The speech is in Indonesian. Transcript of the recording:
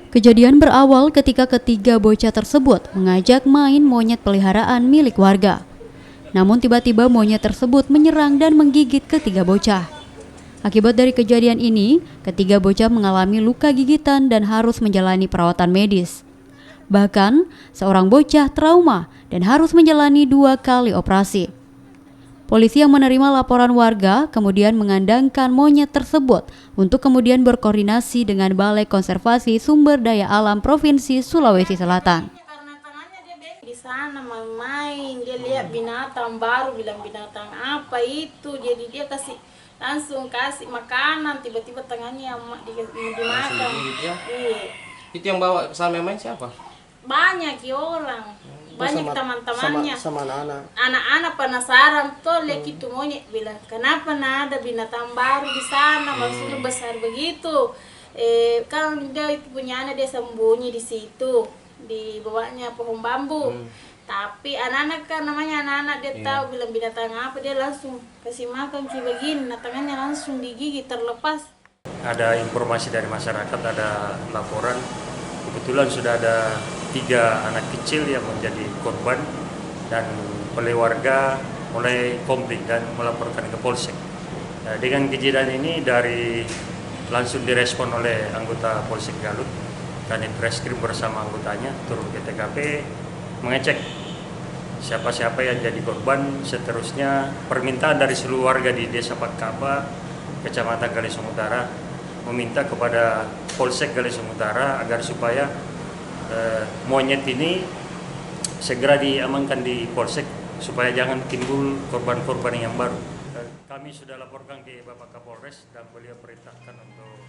Kejadian berawal ketika ketiga bocah tersebut mengajak main monyet peliharaan milik warga. Namun tiba-tiba monyet tersebut menyerang dan menggigit ketiga bocah. Akibat dari kejadian ini, ketiga bocah mengalami luka gigitan dan harus menjalani perawatan medis. Bahkan, seorang bocah trauma dan harus menjalani 2 kali operasi. Polisi yang menerima laporan warga kemudian mengandangkan monyet tersebut untuk kemudian berkoordinasi dengan Balai Konservasi Sumber Daya Alam Provinsi Sulawesi Selatan. Di sana main, dia lihat binatang baru, bilang binatang apa itu, jadi dia langsung kasih makanan, tiba-tiba tangannya dimakan. Ya? Iya. Itu yang bawa ke sana main siapa? Banyak orang, banyak teman-temannya. Sama anak-anak. Anak-anak penasaran tuh lihat itu monyet, bilang kenapa ada binatang baru di sana, maksudnya besar begitu. Kan dia itu punya anak, dia sembunyi di situ, di bawahnya pohon bambu. Tapi anak-anak kan namanya anak-anak, dia tahu bilang binatang apa, dia langsung kasih makan kayak begini, tangannya langsung digigit terlepas. Ada informasi dari masyarakat, ada laporan, kebetulan sudah ada 3 anak kecil yang menjadi korban dan oleh warga mulai komplain dan melaporkan ke Polsek. Nah, dengan kejadian ini langsung direspon oleh anggota Polsek Galut, Kanit Reskrim bersama anggotanya turun ke TKP mengecek siapa-siapa yang jadi korban. Seterusnya permintaan dari seluruh warga di Desa Patkaba, Kecamatan Galesung Utara, meminta kepada Polsek Galesung Utara agar supaya monyet ini segera diamankan di Polsek supaya jangan timbul korban-korban yang baru. Kami sudah laporkan ke Bapak Kapolres dan beliau perintahkan untuk